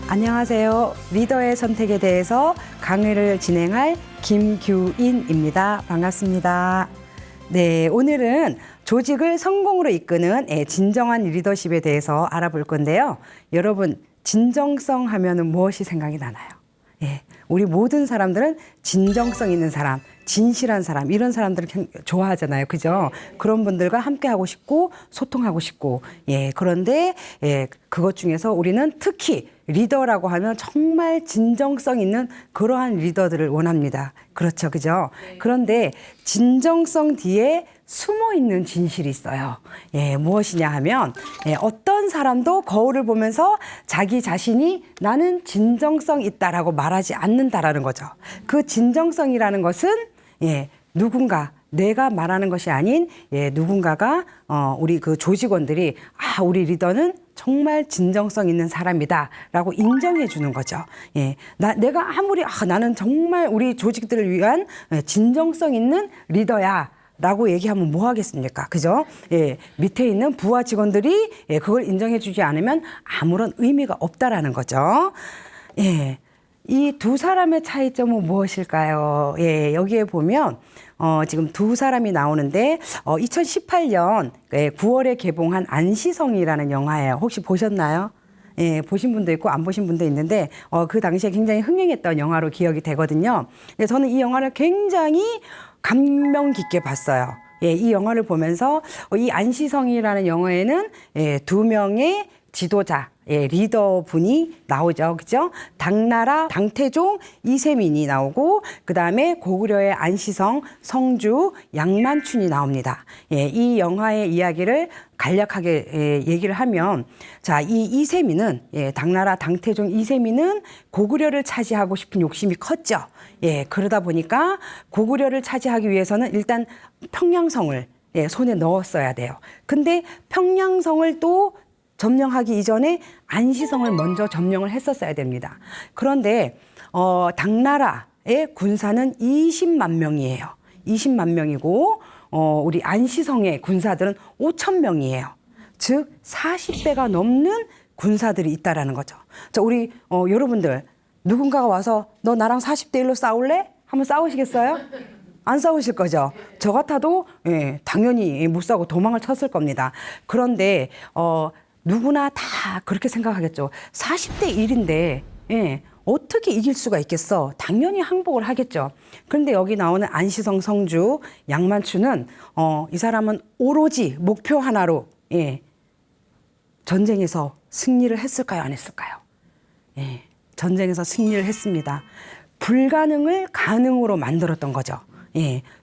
안녕하세요. 리더의 선택에 대해서 강의를 진행할 김규인입니다. 반갑습니다. 네, 오늘은 조직을 성공으로 이끄는 진정한 리더십에 대해서 알아볼 건데요. 여러분, 진정성 하면은 무엇이 생각이 나나요? 우리 모든 사람들은 진정성 있는 사람, 진실한 사람, 이런 사람들을 좋아하잖아요. 그죠? 그런 분들과 함께 하고 싶고, 소통하고 싶고, 그런데, 그것 중에서 우리는 특히 리더라고 하면 정말 진정성 있는 그러한 리더들을 원합니다. 그렇죠. 그죠? 그런데 진정성 뒤에 숨어 있는 진실이 있어요. 무엇이냐 하면, 어떤 사람도 거울을 보면서 자기 자신이 나는 진정성 있다라고 말하지 않는다라는 거죠. 그 진정성이라는 것은, 누군가, 내가 말하는 것이 아닌, 누군가가, 우리 그 조직원들이, 우리 리더는 정말 진정성 있는 사람이다 라고 인정해 주는 거죠. 내가 아무리 나는 정말 우리 조직들을 위한 진정성 있는 리더야 라고 얘기하면 뭐 하겠습니까? 그죠? 밑에 있는 부하 직원들이 그걸 인정해 주지 않으면 아무런 의미가 없다라는 거죠. 이 두 사람의 차이점은 무엇일까요? 여기에 보면 지금 두 사람이 나오는데 2018년 9월에 개봉한 안시성이라는 영화예요. 혹시 보셨나요? 보신 분도 있고 안 보신 분도 있는데 그 당시에 굉장히 흥행했던 영화로 기억이 되거든요. 저는 이 영화를 굉장히 감명 깊게 봤어요. 이 영화를 보면서 이 안시성이라는 영화에는 두 명의 지도자, 리더분이 나오죠. 그죠? 당나라 당태종 이세민이 나오고, 그 다음에 고구려의 안시성, 성주, 양만춘이 나옵니다. 이 영화의 이야기를 간략하게 얘기를 하면, 자, 이 이세민은, 당나라 당태종 이세민은 고구려를 차지하고 싶은 욕심이 컸죠. 그러다 보니까 고구려를 차지하기 위해서는 일단 평양성을 손에 넣었어야 돼요. 근데 평양성을 또 점령하기 이전에 안시성을 먼저 점령을 했었어야 됩니다. 그런데 당나라의 군사는 20만 명이에요. 20만 명이고 우리 안시성의 군사들은 5천 명이에요. 즉 40배가 넘는 군사들이 있다라는 거죠. 자, 우리 여러분들 누군가가 와서 너 나랑 40대 1로 싸울래? 한번 싸우시겠어요? 안 싸우실 거죠. 저 같아도 당연히 못 싸우고 도망을 쳤을 겁니다. 그런데 누구나 다 그렇게 생각하겠죠. 40대 1인데 어떻게 이길 수가 있겠어? 당연히 항복을 하겠죠. 그런데 여기 나오는 안시성, 성주, 양만추는 이 사람은 오로지 목표 하나로 전쟁에서 승리를 했을까요? 안 했을까요? 전쟁에서 승리를 했습니다. 불가능을 가능으로 만들었던 거죠.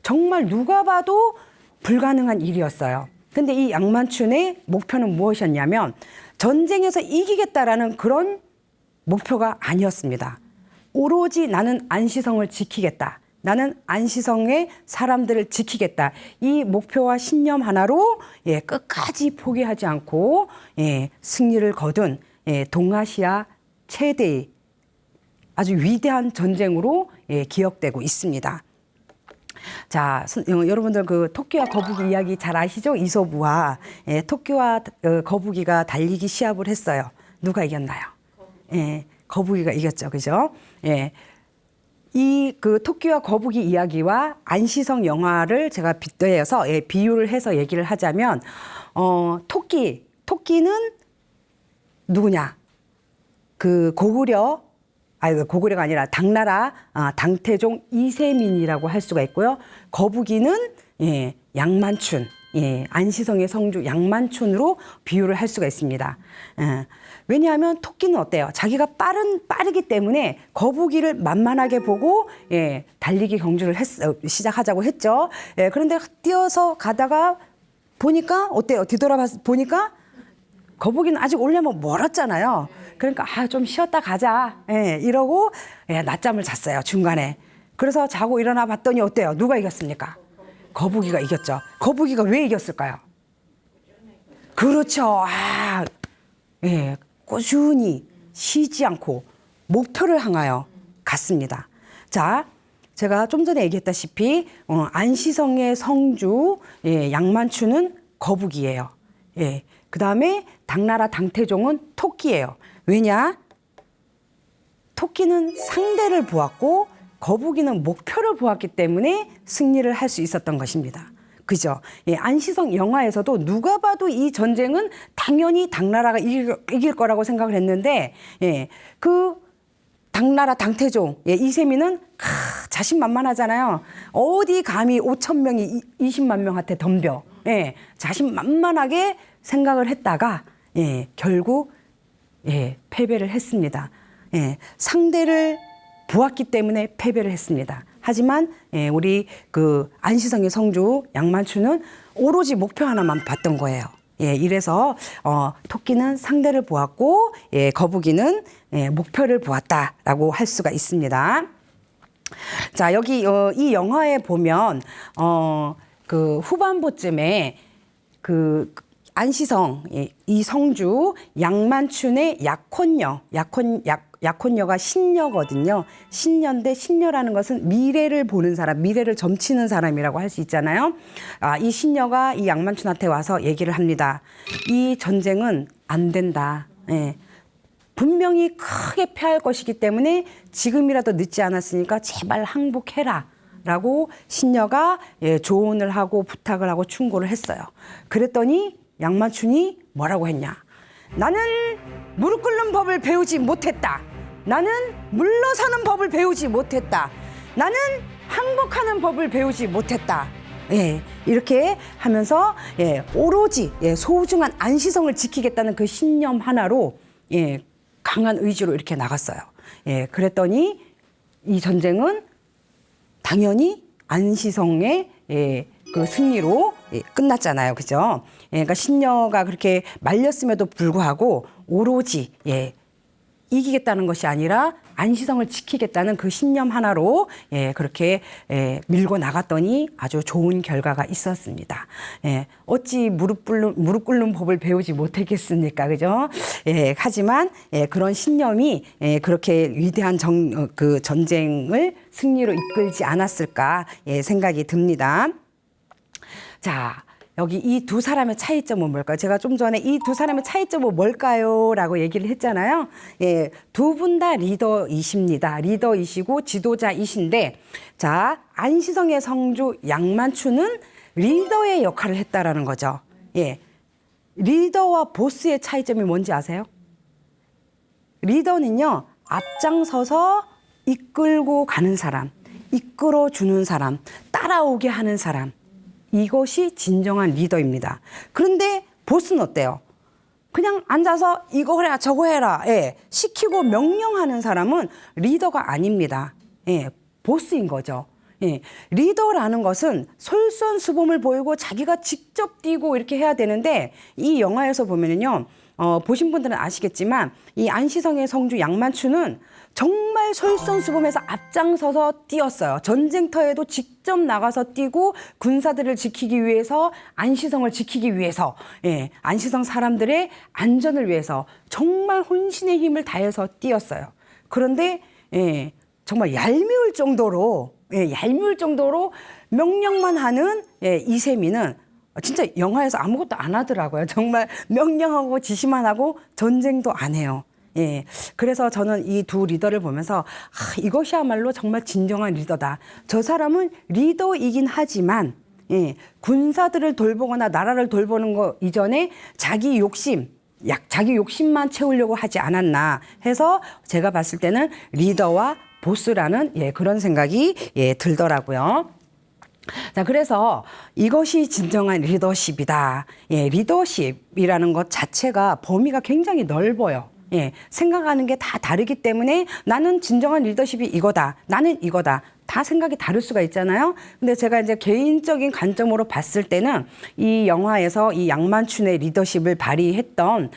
정말 누가 봐도 불가능한 일이었어요. 근데 이 양만춘의 목표는 무엇이었냐면 전쟁에서 이기겠다라는 그런 목표가 아니었습니다. 오로지 나는 안시성을 지키겠다. 나는 안시성의 사람들을 지키겠다. 이 목표와 신념 하나로 끝까지 포기하지 않고 승리를 거둔 동아시아 최대의 아주 위대한 전쟁으로 기억되고 있습니다. 자, 여러분들 그 토끼와 거북이 이야기 잘 아시죠? 이솝우화. 토끼와 거북이가 달리기 시합을 했어요. 누가 이겼나요? 거북이가 이겼죠. 그죠? 이 그 토끼와 거북이 이야기와 안시성 영화를 제가 빗대어서 비유를 해서 얘기를 하자면 토끼는 누구냐? 그 고구려가 아니라 당나라 당태종 이세민이라고 할 수가 있고요. 거북이는 양만춘, 안시성의 성주 양만춘으로 비유를 할 수가 있습니다. 왜냐하면 토끼는 어때요? 자기가 빠르기 때문에 거북이를 만만하게 보고 달리기 경주를 시작하자고 했죠. 그런데 뛰어서 가다가 보니까 어때요? 뒤돌아봐 보니까 거북이는 아직 오려면 멀었잖아요. 그러니까 좀 쉬었다 가자 이러고 낮잠을 잤어요, 중간에. 그래서 자고 일어나 봤더니 어때요? 누가 이겼습니까? 거북이가 이겼죠. 거북이가 왜 이겼을까요? 그렇죠. 꾸준히 쉬지 않고 목표를 향하여 갔습니다. 자, 제가 좀 전에 얘기했다시피 안시성의 성주, 양만추는 거북이에요. 그 다음에 당나라 당태종은 토끼예요. 왜냐? 토끼는 상대를 보았고 거북이는 목표를 보았기 때문에 승리를 할 수 있었던 것입니다. 그죠? 예, 안시성 영화에서도 누가 봐도 이 전쟁은 당연히 당나라가 이길 거라고 생각을 했는데, 예, 그 당나라 당태종, 예, 이세민은 자신만만하잖아요. 어디 감히 5천 명이 20만 명한테 덤벼. 예, 자신만만하게 생각을 했다가, 예, 결국, 예, 패배를 했습니다. 예, 상대를 보았기 때문에 패배를 했습니다. 하지만 예, 우리 그 안시성의 성주 양만추는 오로지 목표 하나만 봤던 거예요. 예, 이래서 토끼는 상대를 보았고, 예, 거북이는 예, 목표를 보았다라고 할 수가 있습니다. 자, 여기 이 영화에 보면 그 후반부쯤에 그 안시성, 이 성주 양만춘의 약혼녀가 신녀거든요. 신녀인데 신녀라는 것은 미래를 보는 사람, 미래를 점치는 사람이라고 할 수 있잖아요. 이 신녀가 이 양만춘한테 와서 얘기를 합니다. 이 전쟁은 안 된다. 예. 분명히 크게 패할 것이기 때문에 지금이라도 늦지 않았으니까 제발 항복해라. 라고 신녀가 예, 조언을 하고 부탁을 하고 충고를 했어요. 그랬더니 양만춘이 뭐라고 했냐? 나는 무릎 꿇는 법을 배우지 못했다. 나는 물러서는 법을 배우지 못했다. 나는 항복하는 법을 배우지 못했다. 예, 이렇게 하면서 예, 오로지 예, 소중한 안시성을 지키겠다는 그 신념 하나로 예, 강한 의지로 이렇게 나갔어요. 예, 그랬더니 이 전쟁은 당연히 안시성의 예, 그 승리로 예, 끝났잖아요. 그죠? 예, 그러니까 신녀가 그렇게 말렸음에도 불구하고 오로지 예, 이기겠다는 것이 아니라 안시성을 지키겠다는 그 신념 하나로 예, 그렇게 예, 밀고 나갔더니 아주 좋은 결과가 있었습니다. 예, 어찌 무릎 꿇는 법을 배우지 못했겠습니까? 그죠? 예, 하지만 예, 그런 신념이 예, 그렇게 위대한 그 전쟁을 승리로 이끌지 않았을까 예, 생각이 듭니다. 자, 여기 이 두 사람의 차이점은 뭘까요? 제가 좀 전에 이 두 사람의 차이점은 뭘까요? 라고 얘기를 했잖아요. 예, 두 분 다 리더이십니다. 리더이시고 지도자이신데, 자, 안시성의 성주 양만추는 리더의 역할을 했다라는 거죠. 예, 리더와 보스의 차이점이 뭔지 아세요? 리더는요, 앞장서서 이끌고 가는 사람, 이끌어주는 사람, 따라오게 하는 사람. 이것이 진정한 리더입니다. 그런데 보스는 어때요? 그냥 앉아서 이거 해라 저거 해라 예, 시키고 명령하는 사람은 리더가 아닙니다. 예, 보스인 거죠. 예, 리더라는 것은 솔선수범을 보이고 자기가 직접 뛰고 이렇게 해야 되는데 이 영화에서 보면은요. 보신 분들은 아시겠지만 이 안시성의 성주 양만추는 정말 솔선수범해서 앞장서서 뛰었어요. 전쟁터에도 직접 나가서 뛰고 군사들을 지키기 위해서 안시성을 지키기 위해서 예, 안시성 사람들의 안전을 위해서 정말 혼신의 힘을 다해서 뛰었어요. 그런데 예, 정말 얄미울 정도로 명령만 하는 예, 이세민은 진짜 영화에서 아무것도 안 하더라고요. 정말 명령하고 지시만 하고 전쟁도 안 해요. 예. 그래서 저는 이 두 리더를 보면서 이것이야말로 정말 진정한 리더다. 저 사람은 리더이긴 하지만 예, 군사들을 돌보거나 나라를 돌보는 거 이전에 자기 욕심만 채우려고 하지 않았나 해서 제가 봤을 때는 리더와 보스라는 예, 그런 생각이 예, 들더라고요. 자, 그래서 이것이 진정한 리더십이다. 예, 리더십이라는 것 자체가 범위가 굉장히 넓어요. 예, 생각하는 게 다 다르기 때문에 나는 진정한 리더십이 이거다. 나는 이거다. 다 생각이 다를 수가 있잖아요. 근데 제가 이제 개인적인 관점으로 봤을 때는 이 영화에서 이 양만춘의 리더십을 발휘했던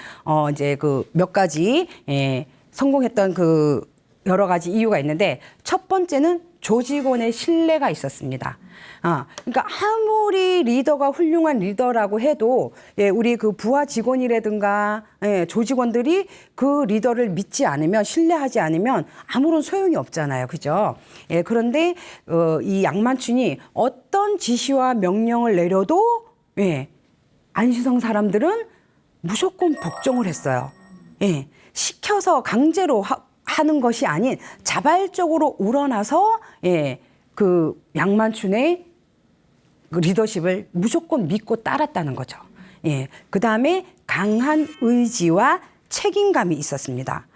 이제 그 몇 가지 예, 성공했던 그 여러 가지 이유가 있는데 첫 번째는 조직원의 신뢰가 있었습니다. 그러니까 아무리 리더가 훌륭한 리더라고 해도 예, 우리 그 부하 직원이라든가 예, 조직원들이 그 리더를 믿지 않으면 신뢰하지 않으면 아무런 소용이 없잖아요, 그죠? 예, 그런데 이 양만춘이 어떤 지시와 명령을 내려도 예, 안시성 사람들은 무조건 복종을 했어요. 예, 시켜서 강제로 하는 것이 아닌 자발적으로 우러나서 그 양만춘의 그 리더십을 무조건 믿고 따랐다는 거죠. 그 다음에 강한 의지와 책임감이 있었습니다.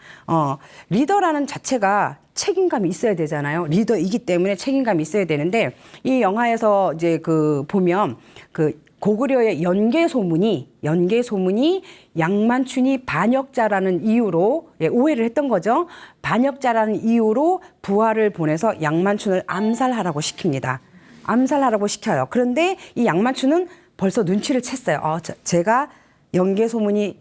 리더라는 자체가 책임감이 있어야 되잖아요. 리더이기 때문에 책임감이 있어야 되는데 이 영화에서 이제 그 보면 그 고구려의 연개 소문이 양만춘이 반역자라는 이유로 오해를 했던 거죠. 반역자라는 이유로 부하를 보내서 양만춘을 암살하라고 시킵니다. 암살하라고 시켜요. 그런데 이 양만춘은 벌써 눈치를 챘어요. 제가 연개 소문이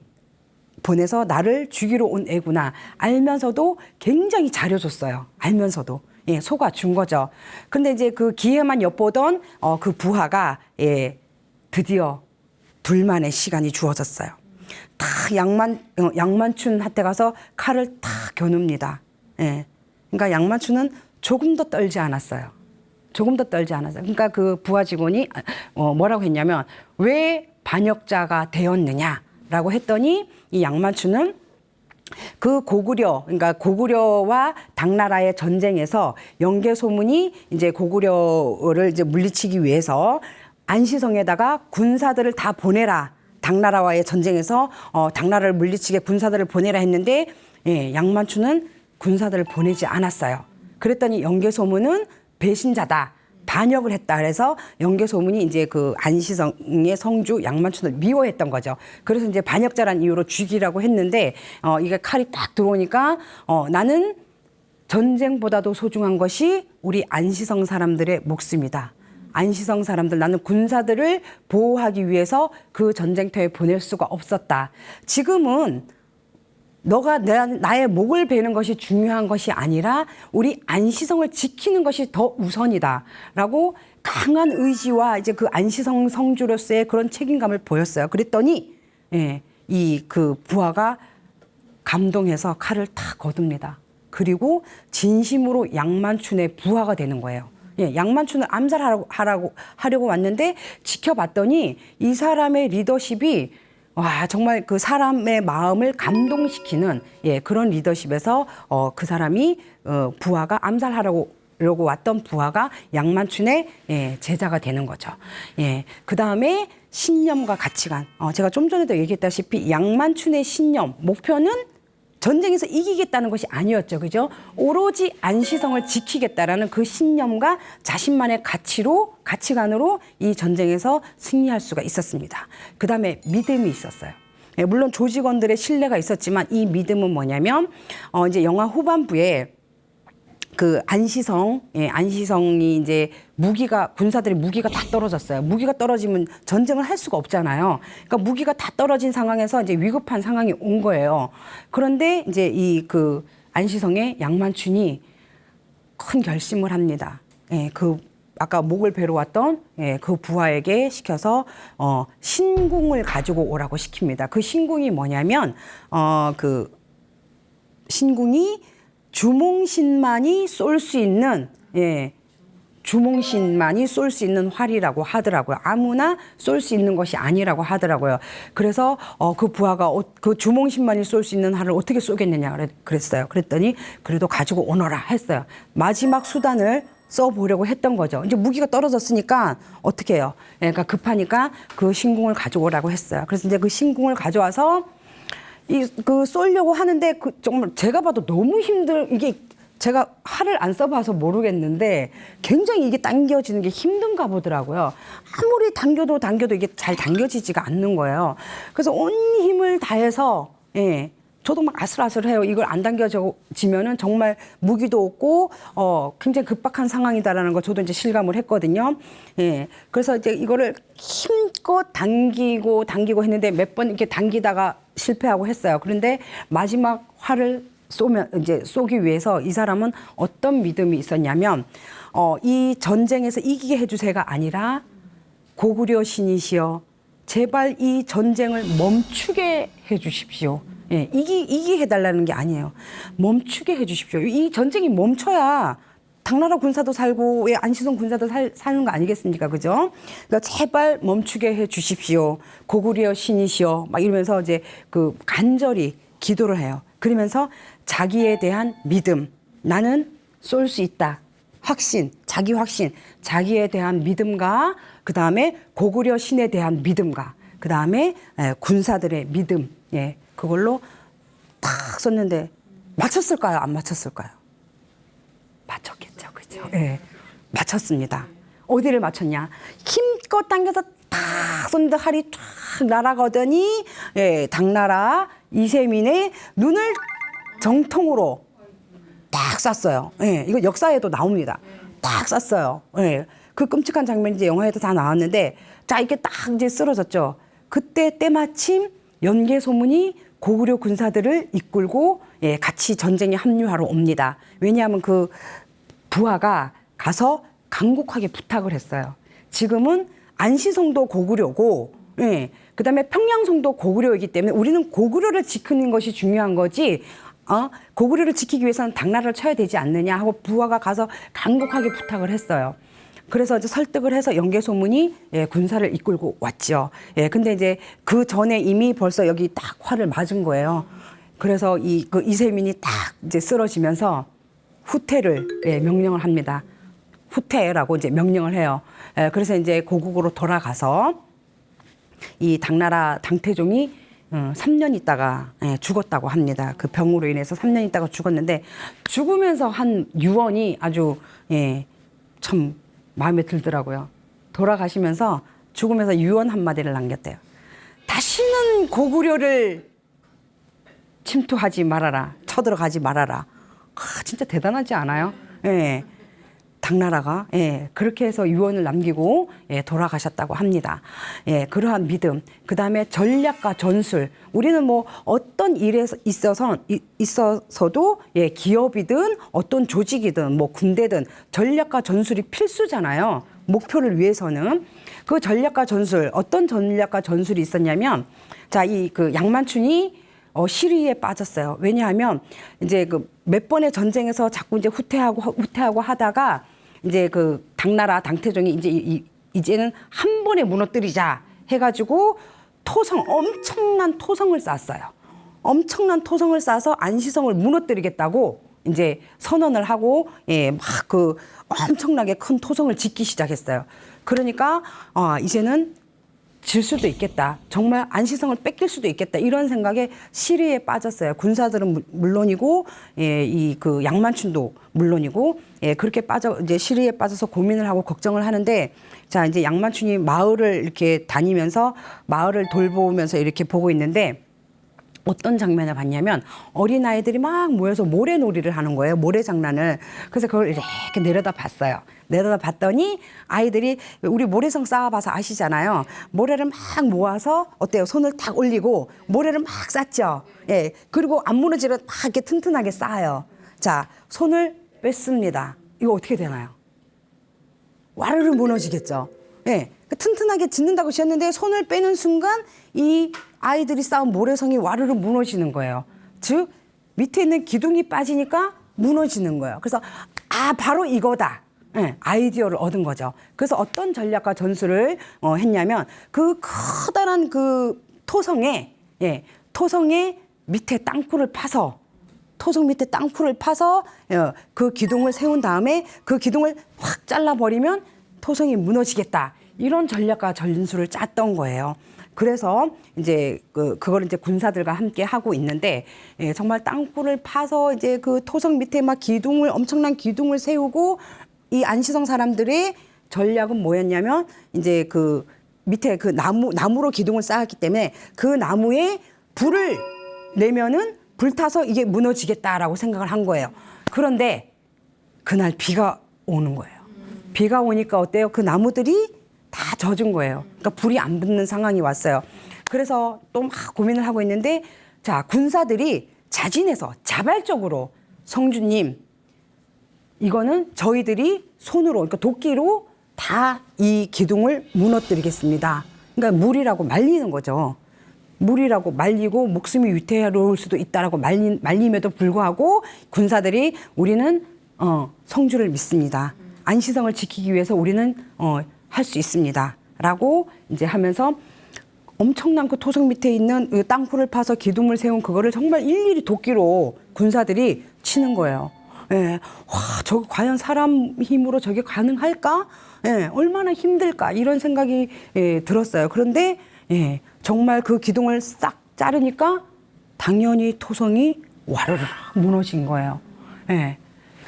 보내서 나를 죽이러 온 애구나 알면서도 굉장히 잘해줬어요. 알면서도 속아준 거죠. 근데 이제 그 기회만 엿보던 그 부하가 드디어 둘만의 시간이 주어졌어요. 다 양만춘한테 가서 칼을 탁 겨눕니다. 그러니까 양만춘은 조금 더 떨지 않았어요. 그러니까 그 부하 직원이 뭐라고 했냐면 왜 반역자가 되었느냐라고 했더니 이 양만춘은 그 그러니까 고구려와 당나라의 전쟁에서 연개 소문이 이제 고구려를 이제 물리치기 위해서 안시성에다가 군사들을 다 보내라. 당나라와의 전쟁에서 당나라를 물리치게 군사들을 보내라 했는데 양만춘은 군사들을 보내지 않았어요. 그랬더니 연개 소문은 배신자다. 반역을 했다. 그래서 연개 소문이 이제 그 안시성의 성주 양만춘을 미워했던 거죠. 그래서 이제 반역자란 이유로 죽이라고 했는데 이게 칼이 딱 들어오니까 나는 전쟁보다도 소중한 것이 우리 안시성 사람들의 목숨이다. 안시성 사람들, 나는 군사들을 보호하기 위해서 그 전쟁터에 보낼 수가 없었다. 지금은 너가 나의 목을 베는 것이 중요한 것이 아니라 우리 안시성을 지키는 것이 더 우선이다. 라고 강한 의지와 이제 그 안시성 성주로서의 그런 책임감을 보였어요. 그랬더니 이 그 부하가 감동해서 칼을 탁 거둡니다. 그리고 진심으로 양만춘의 부하가 되는 거예요. 양만춘을 하려고 왔는데 지켜봤더니 이 사람의 리더십이 와 정말 그 사람의 마음을 감동시키는 그런 리더십에서 그 사람이 부하가 암살하려고 왔던 부하가 양만춘의 제자가 되는 거죠. 그 다음에 신념과 가치관. 제가 좀 전에도 얘기했다시피 양만춘의 신념, 목표는 전쟁에서 이기겠다는 것이 아니었죠. 그죠? 오로지 안시성을 지키겠다라는 그 신념과 자신만의 가치관으로 이 전쟁에서 승리할 수가 있었습니다. 그 다음에 믿음이 있었어요. 물론 조직원들의 신뢰가 있었지만 이 믿음은 뭐냐면, 이제 영화 후반부에 그 안시성이 이제 군사들의 무기가 다 떨어졌어요. 무기가 떨어지면 전쟁을 할 수가 없잖아요. 그러니까 무기가 다 떨어진 상황에서 이제 위급한 상황이 온 거예요. 그런데 이제 그 안시성의 양만춘이 큰 결심을 합니다. 그 아까 목을 베러 왔던 그 부하에게 시켜서 신궁을 가지고 오라고 시킵니다. 그 신궁이 뭐냐면 그 신궁이 주몽신만이 쏠 수 있는 주몽신만이 쏠 수 있는 활이라고 하더라고요. 아무나 쏠 수 있는 것이 아니라고 하더라고요. 그래서 그 부하가 그 주몽신만이 쏠 수 있는 활을 어떻게 쏘겠느냐 그랬어요. 그랬더니 그래도 가지고 오너라 했어요. 마지막 수단을 써보려고 했던 거죠. 이제 무기가 떨어졌으니까 어떻게 해요? 그러니까 급하니까 그 신궁을 가져오라고 했어요. 그래서 이제 그 신궁을 가져와서 그 쏠려고 하는데 정말 제가 봐도 너무 이게 제가 활을 안 써봐서 모르겠는데 굉장히 이게 당겨지는 게 힘든가 보더라고요. 아무리 당겨도 이게 잘 당겨지지가 않는 거예요. 그래서 온 힘을 다해서 저도 막 아슬아슬해요. 이걸 안 당겨지면은 정말 무기도 없고 굉장히 급박한 상황이다라는 거 저도 이제 실감을 했거든요. 그래서 이제 이거를 힘껏 당기고 했는데 몇 번 이렇게 당기다가 실패하고 했어요. 그런데 마지막 활을 쏘기 위해서 이 사람은 어떤 믿음이 있었냐면 이 전쟁에서 이기게 해주세요가 아니라 고구려 신이시여 제발 이 전쟁을 멈추게 해주십시오. 이기게 해달라는 게 아니에요. 멈추게 해주십시오. 이 전쟁이 멈춰야 당나라 군사도 살고 왜 안시성 군사도 사는 거 아니겠습니까? 그죠? 그러니까 제발 멈추게 해 주십시오. 고구려 신이시여 막 이러면서 이제 그 간절히 기도를 해요. 그러면서 자기에 대한 믿음, 나는 쏠 수 있다. 확신, 자기 확신, 자기에 대한 믿음과 그 다음에 고구려 신에 대한 믿음과 그 다음에 군사들의 믿음, 예, 그걸로 딱 썼는데 맞췄을까요? 안 맞췄을까요? 맞췄겠죠, 그죠? 예, 맞췄습니다. 어디를 맞췄냐? 힘껏 당겨서 딱 쏜다 칼이 쫙 날아가더니 예, 당나라 이세민의 눈을 정통으로 딱 쐈어요. 예, 이거 역사에도 나옵니다. 딱 쐈어요. 예, 그 끔찍한 장면이 이제 영화에도 다 나왔는데, 자, 이렇게 딱 이제 쓰러졌죠. 그때 때마침 연개 소문이 고구려 군사들을 이끌고 예, 같이 전쟁에 합류하러 옵니다. 왜냐하면 그 부하가 가서 간곡하게 부탁을 했어요. 지금은 안시성도 고구려고, 예, 그다음에 평양성도 고구려이기 때문에 우리는 고구려를 지키는 것이 중요한 거지. 고구려를 지키기 위해서는 당나라를 쳐야 되지 않느냐 하고 부하가 가서 간곡하게 부탁을 했어요. 그래서 이제 설득을 해서 연개소문이 예, 군사를 이끌고 왔죠. 예, 근데 이제 그 전에 이미 벌써 여기 딱 활을 맞은 거예요. 그래서 그 이세민이 딱 이제 쓰러지면서 후퇴를 예, 명령을 합니다. 후퇴라고 이제 명령을 해요. 예, 그래서 이제 고국으로 돌아가서 이 당나라 당태종이 3년 있다가 예, 죽었다고 합니다. 그 병으로 인해서 3년 있다가 죽었는데 죽으면서 한 유언이 아주 예, 참 마음에 들더라고요. 돌아가시면서 죽으면서 유언 한마디를 남겼대요. 다시는 고구려를 침투하지 말아라. 쳐들어가지 말아라. 진짜 대단하지 않아요? 예. 당나라가 예, 그렇게 해서 유언을 남기고 예, 돌아가셨다고 합니다. 예, 그러한 믿음, 그 다음에 전략과 전술. 우리는 뭐 어떤 일에 있어서도 예, 기업이든 어떤 조직이든 뭐 군대든 전략과 전술이 필수잖아요. 목표를 위해서는. 그 전략과 전술, 어떤 전략과 전술이 있었냐면, 자, 이 그 양만춘이 시리에 빠졌어요. 왜냐하면 이제 그 몇 번의 전쟁에서 자꾸 이제 후퇴하고 하다가 이제 그 당나라 당태종이 이제는 한 번에 무너뜨리자 해가지고 엄청난 토성을 쌓았어요. 엄청난 토성을 쌓아서 안시성을 무너뜨리겠다고 이제 선언을 하고 예, 막 그 엄청나게 큰 토성을 짓기 시작했어요. 그러니까 이제는 질 수도 있겠다. 정말 안시성을 뺏길 수도 있겠다. 이런 생각에 시리에 빠졌어요. 군사들은 물론이고, 예, 이 그 양만춘도 물론이고, 예, 그렇게 이제 시리에 빠져서 고민을 하고 걱정을 하는데, 자, 이제 양만춘이 마을을 이렇게 다니면서 마을을 돌보면서 이렇게 보고 있는데, 어떤 장면을 봤냐면 어린아이들이 막 모여서 모래놀이를 하는 거예요. 모래장난을. 그래서 그걸 이렇게 내려다 봤어요. 내려다 봤더니 아이들이 우리 모래성 쌓아봐서 아시잖아요. 모래를 막 모아서 어때요? 손을 탁 올리고 모래를 막 쌓죠. 예. 그리고 안 무너지면 막 이렇게 튼튼하게 쌓아요. 자, 손을 뺐습니다. 이거 어떻게 되나요? 와르르 무너지겠죠. 예. 튼튼하게 짓는다고 지었는데 손을 빼는 순간 이 아이들이 쌓은 모래성이 와르르 무너지는 거예요. 즉 밑에 있는 기둥이 빠지니까 무너지는 거예요. 그래서 바로 이거다. 예, 아이디어를 얻은 거죠. 그래서 어떤 전략과 전술을 했냐면 그 커다란 그 토성에 밑에 땅굴을 파서 토성 밑에 땅굴을 파서 그 기둥을 세운 다음에 그 기둥을 확 잘라버리면 토성이 무너지겠다. 이런 전략과 전술을 짰던 거예요. 그래서 이제 그걸 이제 군사들과 함께 하고 있는데 예, 정말 땅굴을 파서 이제 그 토성 밑에 막 엄청난 기둥을 세우고 이 안시성 사람들의 전략은 뭐였냐면 이제 그 밑에 그 나무로 기둥을 쌓았기 때문에 그 나무에 불을 내면은 불타서 이게 무너지겠다라고 생각을 한 거예요. 그런데 그날 비가 오는 거예요. 비가 오니까 어때요? 그 나무들이 다 젖은 거예요. 그러니까 불이 안 붙는 상황이 왔어요. 그래서 또 막 고민을 하고 있는데 자, 군사들이 자진해서 자발적으로 성주님 이거는 저희들이 손으로 그러니까 도끼로 다 이 기둥을 무너뜨리겠습니다. 그러니까 물이라고 말리는 거죠. 물이라고 말리고 목숨이 위태로울 수도 있다라고 말림에도 불구하고 군사들이 우리는 성주를 믿습니다. 안시성을 지키기 위해서 우리는 할 수 있습니다라고 이제 하면서 엄청난 그 토성 밑에 있는 땅굴을 파서 기둥을 세운 그거를 정말 일일이 도끼로 군사들이 치는 거예요. 예, 와, 저 과연 사람 힘으로 저게 가능할까? 예, 얼마나 힘들까? 이런 생각이 들었어요. 그런데 예, 정말 그 기둥을 싹 자르니까 당연히 토성이 와르르 무너진 거예요. 예,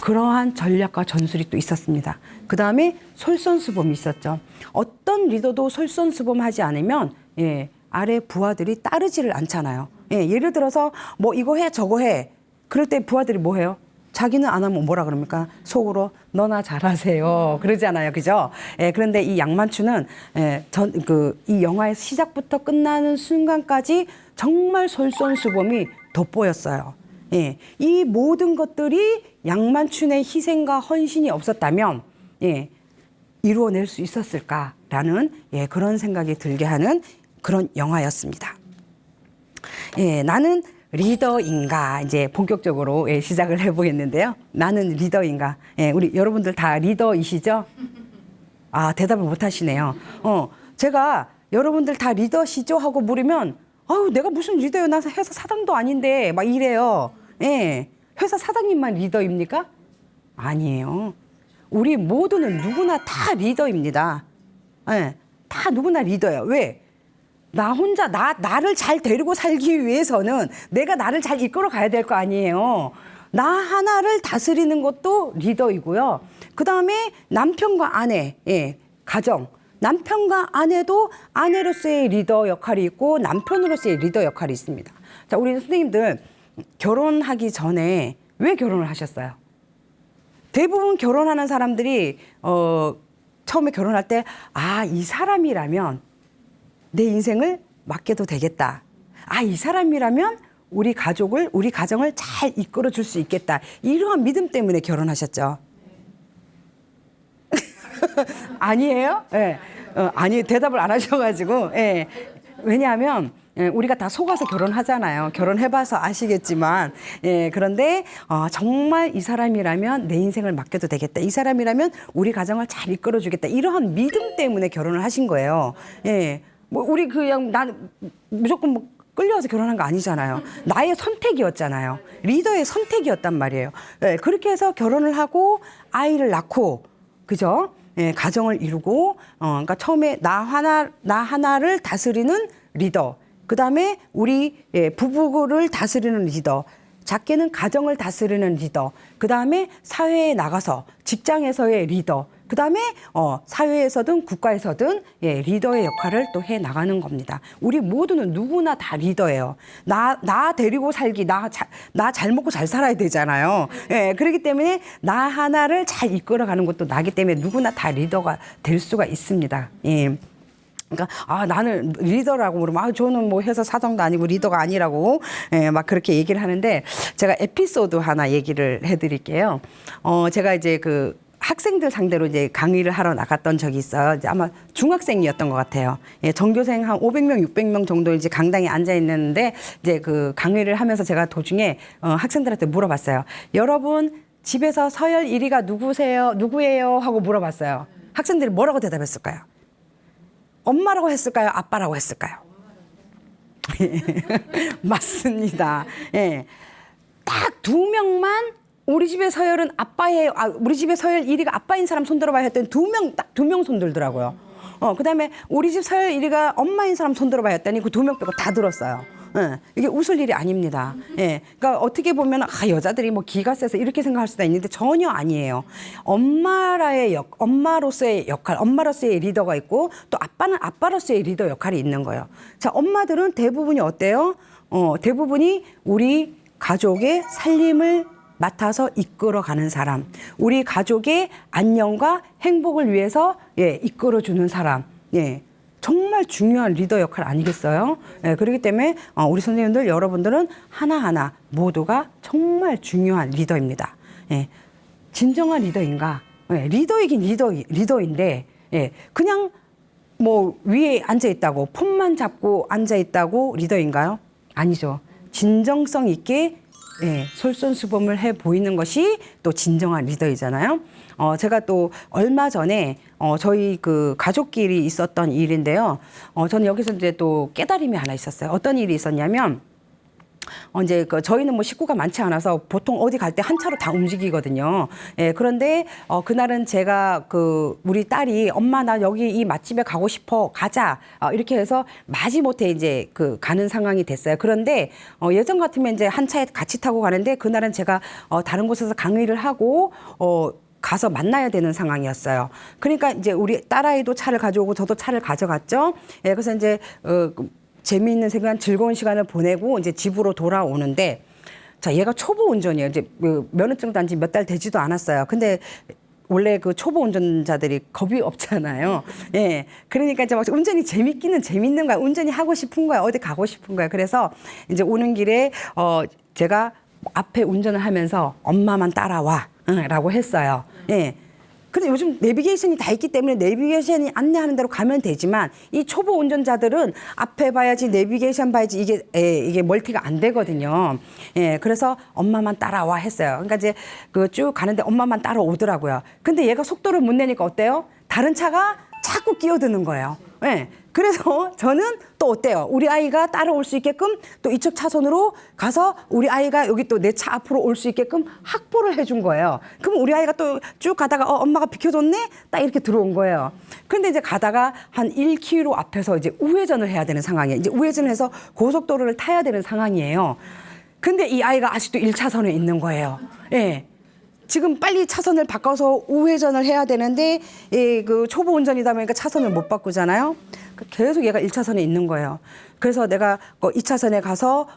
그러한 전략과 전술이 또 있었습니다. 그 다음에 솔선수범이 있었죠. 어떤 리더도 솔선수범하지 않으면 예, 아래 부하들이 따르지를 않잖아요. 예, 예를 들어서 뭐 이거 해 저거 해. 그럴 때 부하들이 뭐 해요? 자기는 안 하면 뭐라 그럽니까? 속으로 너나 잘하세요. 그러잖아요. 그죠? 예, 그런데 이 양만추는 예, 이 영화의 시작부터 끝나는 순간까지 정말 솔선수범이 돋보였어요. 예, 이 모든 것들이 양만춘의 희생과 헌신이 없었다면 예, 이루어낼 수 있었을까라는 예, 그런 생각이 들게 하는 그런 영화였습니다. 예, 나는 리더인가 이제 본격적으로 예, 시작을 해보겠는데요. 나는 리더인가? 예, 우리 여러분들 다 리더이시죠? 아, 대답을 못 하시네요. 제가 여러분들 다 리더시죠? 하고 물으면 아유, 내가 무슨 리더요? 나 회사 사장도 아닌데 막 이래요. 예, 회사 사장님만 리더입니까? 아니에요. 우리 모두는 누구나 다 리더입니다. 예, 다 누구나 리더예요. 왜? 나 혼자 나를 잘 데리고 살기 위해서는 내가 나를 잘 이끌어 가야 될 거 아니에요. 나 하나를 다스리는 것도 리더이고요. 그 다음에 남편과 아내, 예, 가정. 남편과 아내도 아내로서의 리더 역할이 있고 남편으로서의 리더 역할이 있습니다. 자, 우리 선생님들 결혼하기 전에 왜 결혼을 하셨어요? 대부분 결혼하는 사람들이 처음에 결혼할 때 아, 이 사람이라면 내 인생을 맡겨도 되겠다. 아, 이 사람이라면 우리 가정을 잘 이끌어 줄 수 있겠다. 이러한 믿음 때문에 결혼하셨죠. 아니에요? 예. 아니, 대답을 안 하셔가지고. 예. 왜냐하면 우리가 다 속아서 결혼하잖아요. 결혼해봐서 아시겠지만. 예, 그런데 정말 이 사람이라면 내 인생을 맡겨도 되겠다. 이 사람이라면 우리 가정을 잘 이끌어주겠다. 이러한 믿음 때문에 결혼을 하신 거예요. 예. 뭐 우리 그냥 난 무조건 뭐 끌려와서 결혼한 거 아니잖아요. 나의 선택이었잖아요. 리더의 선택이었단 말이에요. 예, 그렇게 해서 결혼을 하고 아이를 낳고 그죠? 예, 가정을 이루고 그러니까 처음에 나 하나를 다스리는 리더. 그다음에 우리 부부를 다스리는 리더. 작게는 가정을 다스리는 리더. 그다음에 사회에 나가서 직장에서의 리더. 그다음에 사회에서든 국가에서든 예, 리더의 역할을 또 해 나가는 겁니다. 우리 모두는 누구나 다 리더예요. 나 데리고 살기, 나 잘 먹고 잘 살아야 되잖아요. 예, 그렇기 때문에 나 하나를 잘 이끌어가는 것도 나기 때문에 누구나 다 리더가 될 수가 있습니다. 예. 그러니까 나는 리더라고 그러면 저는 뭐 회사 사장도 아니고 리더가 아니라고 예, 막 그렇게 얘기를 하는데 제가 에피소드 하나 얘기를 해드릴게요. 제가 이제 그 학생들 상대로 이제 강의를 하러 나갔던 적이 있어요. 이제 아마 중학생이었던 것 같아요. 예, 전교생 한 500명, 600명 정도 이제 강당에 앉아 있는데 이제 그 강의를 하면서 제가 도중에 학생들한테 물어봤어요. 여러분 집에서 서열 1위가 누구예요? 하고 물어봤어요. 학생들이 뭐라고 대답했을까요? 엄마라고 했을까요? 아빠라고 했을까요? 맞습니다. 예. 딱 2명만 우리 집의 서열은 아빠예요. 우리 집의 서열 1위가 아빠인 사람 손 들어봐야 했더니 딱 2명 손 들더라고요. 그다음에 우리 집 서열 1위가 엄마인 사람 손 들어봐야 했더니 그 2명 빼고 다 들었어요. 예, 이게 웃을 일이 아닙니다. 예, 그러니까 어떻게 보면 여자들이 뭐 기가 세서 이렇게 생각할 수도 있는데 전혀 아니에요. 엄마로서의 역할, 엄마로서의 리더가 있고 또 아빠는 아빠로서의 리더 역할이 있는 거예요. 자, 엄마들은 대부분이 어때요? 대부분이 우리 가족의 살림을 맡아서 이끌어가는 사람, 우리 가족의 안녕과 행복을 위해서 이끌어주는 사람. 예. 정말 중요한 리더 역할 아니겠어요? 예, 그렇기 때문에 우리 선생님들 여러분들은 하나하나 모두가 정말 중요한 리더입니다. 예, 진정한 리더인가? 예, 리더이긴 리더인데 예, 그냥 뭐 위에 앉아 있다고 폰만 잡고 앉아 있다고 리더인가요? 아니죠. 진정성 있게 솔선수범을 해 보이는 것이 또 진정한 리더이잖아요. 제가 또 얼마 전에 저희 그 가족끼리 있었던 일인데요. 저는 여기서 이제 또 깨달음이 하나 있었어요. 어떤 일이 있었냐면 이제 저희는 뭐 식구가 많지 않아서 보통 어디 갈 때 한 차로 다 움직이거든요. 예, 그런데 그날은 제가 우리 딸이 엄마 나 여기 이 맛집에 가고 싶어 가자 이렇게 해서 마지못해 이제 가는 상황이 됐어요. 그런데 예전 같으면 이제 한 차에 같이 타고 가는데 그날은 제가 다른 곳에서 강의를 하고 가서 만나야 되는 상황이었어요. 그러니까 이제 우리 딸아이도 차를 가져오고 저도 차를 가져갔죠. 예, 그래서 이제 재미있는 시간, 즐거운 시간을 보내고 이제 집으로 돌아오는데, 자, 얘가 초보 운전이에요. 이제 면허증 딴지 몇 달 되지도 않았어요. 근데 원래 초보 운전자들이 겁이 없잖아요. 예. 그러니까 이제 막 운전이 재밌기는 재밌는 거야. 운전이 하고 싶은 거야. 어디 가고 싶은 거야. 그래서 이제 오는 길에, 제가 앞에 운전을 하면서 엄마만 따라와. 라고 했어요. 예. 근데 요즘 내비게이션이 다 있기 때문에 내비게이션이 안내하는 대로 가면 되지만 이 초보 운전자들은 앞에 봐야지 내비게이션 봐야지 이게 멀티가 안 되거든요. 예, 그래서 엄마만 따라와 했어요. 그러니까 이제 쭉 가는데 엄마만 따라오더라고요. 근데 얘가 속도를 못 내니까 어때요? 다른 차가 자꾸 끼어드는 거예요. 예. 그래서 저는 또 어때요? 우리 아이가 따라올 수 있게끔 또 이쪽 차선으로 가서 우리 아이가 여기 또 내 차 앞으로 올 수 있게끔 확보를 해준 거예요. 그럼 우리 아이가 또 쭉 가다가 엄마가 비켜줬네? 딱 이렇게 들어온 거예요. 근데 이제 가다가 한 1km 앞에서 이제 우회전을 해야 되는 상황이에요. 이제 우회전을 해서 고속도로를 타야 되는 상황이에요. 근데 이 아이가 아직도 1차선에 있는 거예요. 예. 지금 빨리 차선을 바꿔서 우회전을 해야 되는데 초보 운전이다 보니까 차선을 못 바꾸잖아요. 계속 얘가 1차선에 있는 거예요. 그래서 내가 2차선에 가서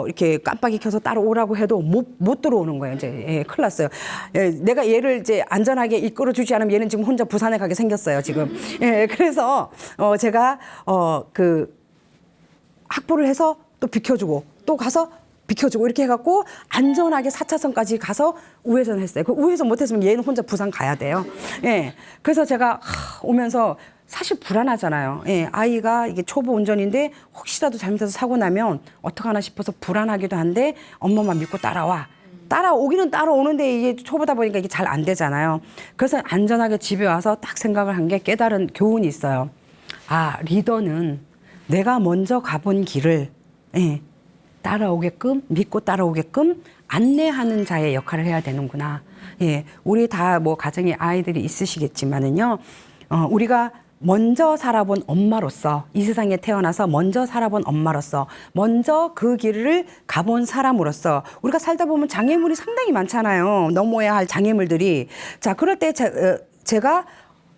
이렇게 깜빡이 켜서 따라오라고 해도 못 들어오는 거예요. 이제 큰일 났어요. 예, 내가 얘를 이제 안전하게 이끌어 주지 않으면 얘는 지금 혼자 부산에 가게 생겼어요. 지금. 예, 그래서 제가 확보를 해서 또 비켜주고 또 가서 비켜주고 이렇게 해갖고 안전하게 4차선까지 가서 우회전을 했어요. 그 우회전 못했으면 얘는 혼자 부산 가야 돼요. 예. 그래서 제가 오면서 사실 불안하잖아요. 예. 아이가 이게 초보 운전인데 혹시라도 잘못해서 사고 나면 어떡하나 싶어서 불안하기도 한데 엄마만 믿고 따라와. 따라오기는 따라오는데 이게 초보다 보니까 이게 잘 안 되잖아요. 그래서 안전하게 집에 와서 딱 생각을 한 게 깨달은 교훈이 있어요. 아, 리더는 내가 먼저 가본 길을 따라오게끔 믿고 따라오게끔 안내하는 자의 역할을 해야 되는구나. 예, 우리 다 뭐 가정에 아이들이 있으시겠지만은요, 우리가 먼저 살아본 엄마로서 이 세상에 태어나서 먼저 살아본 엄마로서 먼저 그 길을 가본 사람으로서 우리가 살다 보면 장애물이 상당히 많잖아요. 넘어야 할 장애물들이. 자, 그럴 때 제가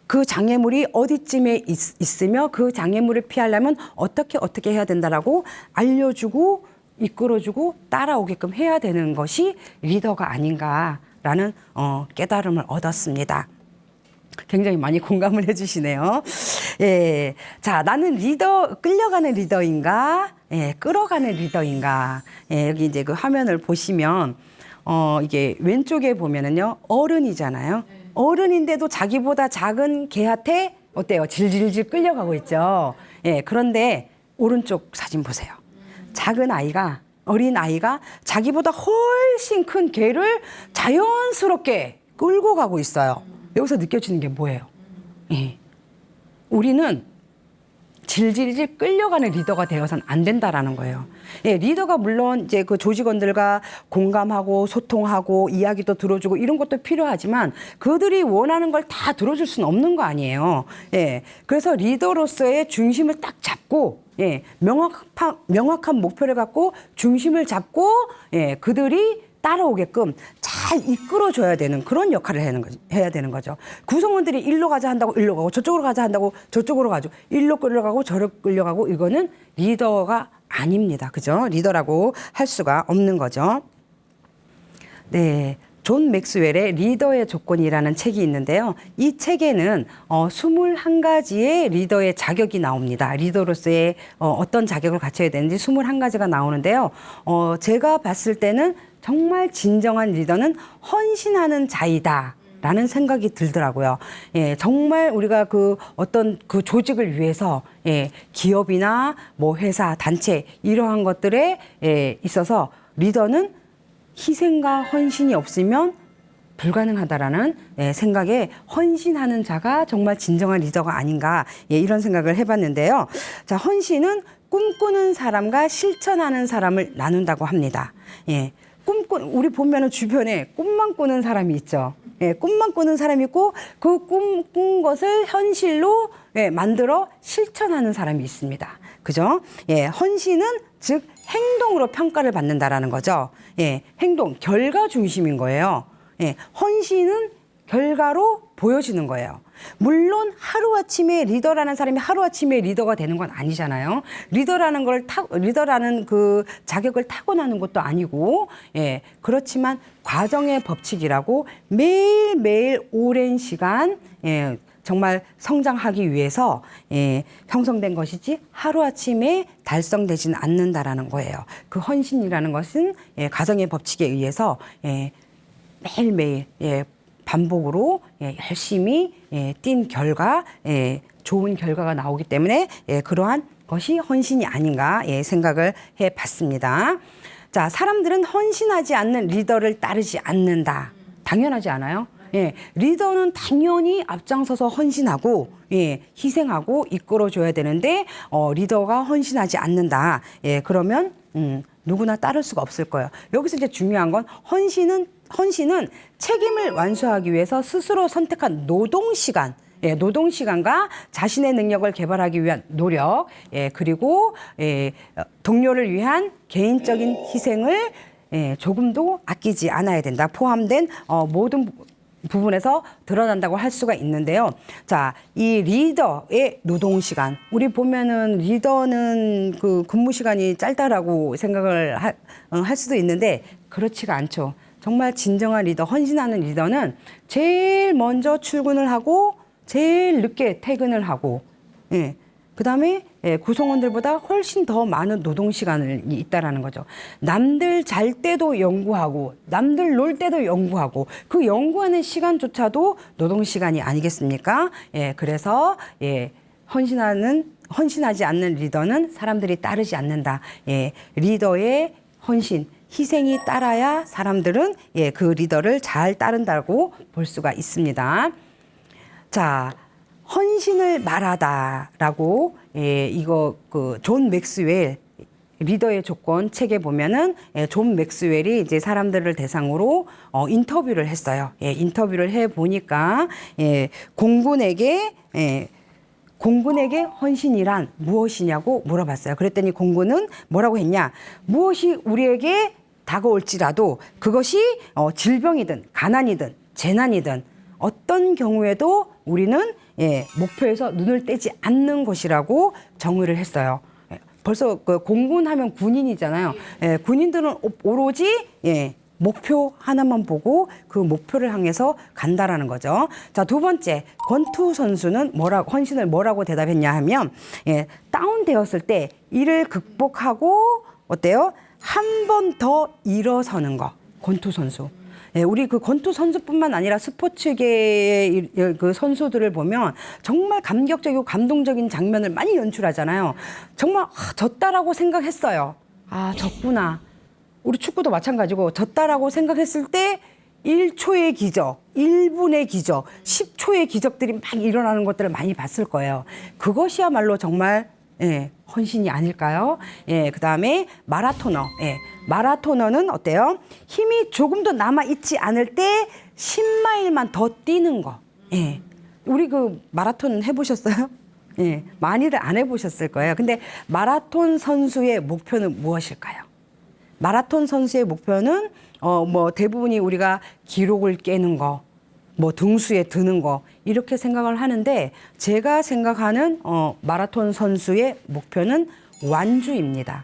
그 장애물이 어디쯤에 있으며 그 장애물을 피하려면 어떻게 해야 된다라고 알려주고 이끌어주고 따라오게끔 해야 되는 것이 리더가 아닌가라는 깨달음을 얻었습니다. 굉장히 많이 공감을 해주시네요. 예, 자, 나는 끌려가는 리더인가? 예, 끌어가는 리더인가? 예, 여기 이제 그 화면을 보시면 이게 왼쪽에 보면은요 어른이잖아요. 어른인데도 자기보다 작은 개한테 어때요? 질질질 끌려가고 있죠. 예, 그런데 오른쪽 사진 보세요. 작은 아이가, 어린 아이가 자기보다 훨씬 큰 개를 자연스럽게 끌고 가고 있어요. 여기서 느껴지는 게 뭐예요? 예. 우리는 질질질 끌려가는 리더가 되어서는 안 된다라는 거예요. 예, 리더가 물론 이제 그 조직원들과 공감하고 소통하고 이야기도 들어주고 이런 것도 필요하지만 그들이 원하는 걸 다 들어줄 수는 없는 거 아니에요. 예, 그래서 리더로서의 중심을 딱 잡고 예, 명확한 목표를 갖고 중심을 잡고 예, 그들이 따라오게끔 잘 이끌어줘야 되는 그런 역할을 해야 되는 거죠. 구성원들이 일로 가자 한다고 일로 가고 저쪽으로 가자 한다고 저쪽으로 가죠. 일로 끌려가고 저로 끌려가고 이거는 리더가 아닙니다. 그죠? 리더라고 할 수가 없는 거죠. 네. 존 맥스웰의 리더의 조건이라는 책이 있는데요. 이 책에는 21가지의 리더의 자격이 나옵니다. 리더로서의 어떤 자격을 갖춰야 되는지 21가지가 나오는데요. 제가 봤을 때는 정말 진정한 리더는 헌신하는 자이다. 라는 생각이 들더라고요. 예, 정말 우리가 어떤 조직을 위해서, 예, 기업이나 뭐 회사, 단체, 이러한 것들에, 있어서 리더는 희생과 헌신이 없으면 불가능하다라는 생각에 헌신하는 자가 정말 진정한 리더가 아닌가 이런 생각을 해봤는데요. 자, 헌신은 꿈꾸는 사람과 실천하는 사람을 나눈다고 합니다. 예. 우리 보면은 주변에 꿈만 꾸는 사람이 있죠. 예, 꿈만 꾸는 사람이 있고 그 꾼 것을 현실로 예, 만들어 실천하는 사람이 있습니다. 그죠? 예, 헌신은 즉 행동으로 평가를 받는다라는 거죠. 예, 행동, 결과 중심인 거예요. 예, 헌신은 결과로 보여지는 거예요. 물론 하루아침에 리더라는 사람이 하루아침에 리더가 되는 건 아니잖아요. 리더라는 그 자격을 타고나는 것도 아니고, 예, 그렇지만 과정의 법칙이라고 매일매일 오랜 시간, 예, 정말 성장하기 위해서 예, 형성된 것이지 하루아침에 달성되지는 않는다라는 거예요. 그 헌신이라는 것은 예, 과정의 법칙에 의해서 예, 매일매일 예, 반복으로 예, 열심히 예, 뛴 결과 예, 좋은 결과가 나오기 때문에 예, 그러한 것이 헌신이 아닌가 예, 생각을 해봤습니다. 자, 사람들은 헌신하지 않는 리더를 따르지 않는다. 당연하지 않아요? 예, 리더는 당연히 앞장서서 헌신하고 예, 희생하고 이끌어줘야 되는데 리더가 헌신하지 않는다. 예, 그러면 누구나 따를 수가 없을 거예요. 여기서 이제 중요한 건 헌신은 책임을 완수하기 위해서 스스로 선택한 노동시간, 예, 노동시간과 자신의 능력을 개발하기 위한 노력, 예, 그리고 예, 동료를 위한 개인적인 희생을 예, 조금도 아끼지 않아야 된다. 포함된 모든 부분에서 드러난다고 할 수가 있는데요. 자, 이 리더의 노동시간. 우리 보면은 리더는 그 근무 시간이 짧다라고 생각을 할 수도 있는데 그렇지가 않죠. 정말 진정한 리더, 헌신하는 리더는 제일 먼저 출근을 하고 제일 늦게 퇴근을 하고 예. 그다음에 예, 구성원들보다 훨씬 더 많은 노동 시간이 있다라는 거죠. 남들 잘 때도 연구하고 남들 놀 때도 연구하고 그 연구하는 시간조차도 노동 시간이 아니겠습니까? 예, 그래서 예, 헌신하지 않는 리더는 사람들이 따르지 않는다. 예, 리더의 헌신, 희생이 따라야 사람들은 예, 그 리더를 잘 따른다고 볼 수가 있습니다. 자, 헌신을 말하다라고 예, 이거 그 존 맥스웰 리더의 조건 책에 보면은 예, 존 맥스웰이 이제 사람들을 대상으로 인터뷰를 했어요. 예, 인터뷰를 해 보니까 예, 공군에게 헌신이란 무엇이냐고 물어봤어요. 그랬더니 공군은 뭐라고 했냐? 무엇이 우리에게 다가올지라도 그것이 질병이든 가난이든 재난이든 어떤 경우에도 우리는 예, 목표에서 눈을 떼지 않는 것이라고 정의를 했어요. 예, 벌써 그 공군하면 군인이잖아요. 예, 군인들은 오로지 예, 목표 하나만 보고 그 목표를 향해서 간다라는 거죠. 자, 두 번째, 권투 선수는 헌신을 뭐라고 대답했냐 하면 예, 다운되었을 때 이를 극복하고 어때요? 한 번 더 일어서는 거. 권투 선수. 예, 우리 그 권투 선수뿐만 아니라 스포츠계의 그 선수들을 보면 정말 감격적이고 감동적인 장면을 많이 연출하잖아요. 정말 졌다라고 생각했어요. 아, 졌구나. 우리 축구도 마찬가지고 졌다라고 생각했을 때 1초의 기적, 1분의 기적, 10초의 기적들이 막 일어나는 것들을 많이 봤을 거예요. 그것이야말로 정말 예, 헌신이 아닐까요? 예, 그다음에 마라토너. 예, 마라토너는 어때요? 힘이 조금도 남아 있지 않을 때 10마일만 더 뛰는 거. 예. 우리 그 마라톤 해보셨어요? 예, 많이들 안 해보셨을 거예요. 근데 마라톤 선수의 목표는 무엇일까요? 마라톤 선수의 목표는 뭐 대부분이 우리가 기록을 깨는 거, 뭐 등수에 드는 거 이렇게 생각을 하는데 제가 생각하는 마라톤 선수의 목표는 완주입니다.